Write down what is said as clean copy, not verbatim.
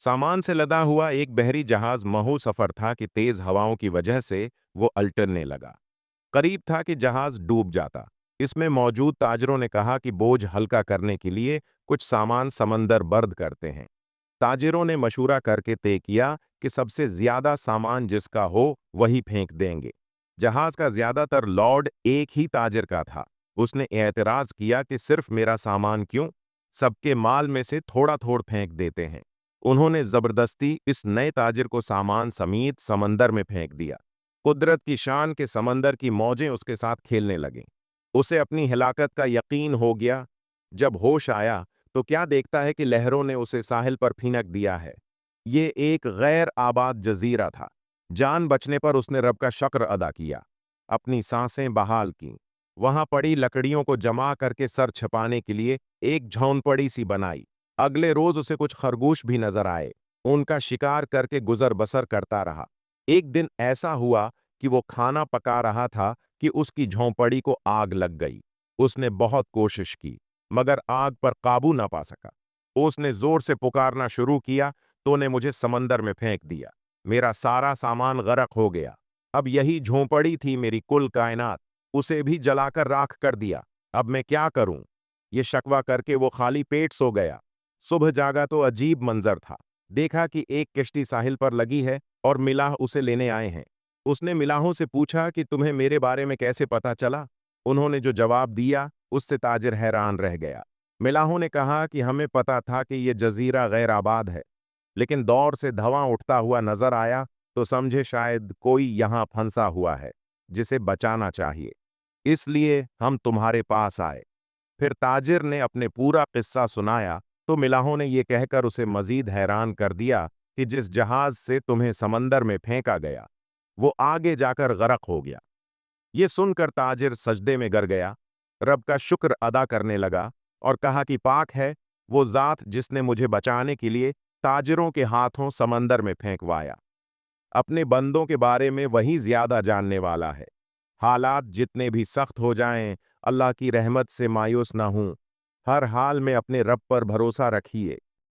सामान से लदा हुआ एक बहरी जहाज महू सफर था कि तेज हवाओं की वजह से वो अल्टरने लगा। करीब था कि जहाज डूब जाता। इसमें मौजूद ताजरों ने कहा कि बोझ हल्का करने के लिए कुछ सामान समंदर बर्द करते हैं। ताजिरों ने मशूरा करके तय किया कि सबसे ज्यादा सामान जिसका हो वही फेंक देंगे। जहाज का ज्यादातर लॉर्ड एक ही ताजिर का था। उसने एतराज किया कि सिर्फ मेरा सामान क्यों, सबके माल में से थोड़ा थोड़ फेंक देते हैं। उन्होंने जबरदस्ती इस नए ताजिर को सामान समेत समंदर में फेंक दिया। कुदरत की शान के समंदर की मौजें उसके साथ खेलने लगीं। उसे अपनी हिलाकत का यकीन हो गया। जब होश आया तो क्या देखता है कि लहरों ने उसे साहिल पर फिनक दिया है। ये एक गैर आबाद जजीरा था। जान बचने पर उसने रब का शुक्र अदा किया, अपनी सांसें बहाल की। वहां पड़ी लकड़ियों को जमा करके सर छुपाने के लिए एक झोंपड़ी सी बनाई। अगले रोज उसे कुछ खरगोश भी नजर आए। उनका शिकार करके गुजर बसर करता रहा। एक दिन ऐसा हुआ कि वो खाना पका रहा था कि उसकी झोंपड़ी को आग लग गई। उसने बहुत कोशिश की मगर आग पर काबू ना पा सका। उसने जोर से पुकारना शुरू किया, तो ने मुझे समंदर में फेंक दिया। मेरा सारा सामान गरक हो गया। अब यही झोंपड़ी थी मेरी कुल कायनात, उसे भी जलाकर राख कर दिया। अब मैं क्या करूं? ये शकवा करके वो खाली पेट सो गया। सुबह जागा तो अजीब मंजर था। देखा कि एक किश्ती साहिल पर लगी है और मिलाह उसे लेने आए हैं। उसने मिलाहों से पूछा कि तुम्हें मेरे बारे में कैसे पता चला? उन्होंने जो जवाब दिया उससे ताजिर हैरान रह गया। मिलाहों ने कहा कि हमें पता था कि ये जजीरा गैर आबाद है, लेकिन दौर से धवां उठता हुआ नजर आया तो समझे शायद कोई यहाँ फंसा हुआ है जिसे बचाना चाहिए, इसलिए हम तुम्हारे पास आए। फिर ताजिर ने अपने पूरा किस्सा सुनाया तो मिलाहों ने यह कहकर उसे मजीद हैरान कर दिया कि जिस जहाज से तुम्हें समंदर में फेंका गया वो आगे जाकर गरक हो गया। ये सुनकर ताजिर सजदे में गिर गया, रब का शुक्र अदा करने लगा और कहा कि पाक है वो जात जिसने मुझे बचाने के लिए ताजिरों के हाथों समंदर में फेंकवाया। अपने बंदों के बारे में वही ज्यादा जानने वाला है। हालात जितने भी सख्त हो जाएं, अल्लाह की रहमत से मायूस ना हूं। हर हाल में अपने रब पर भरोसा रखिए।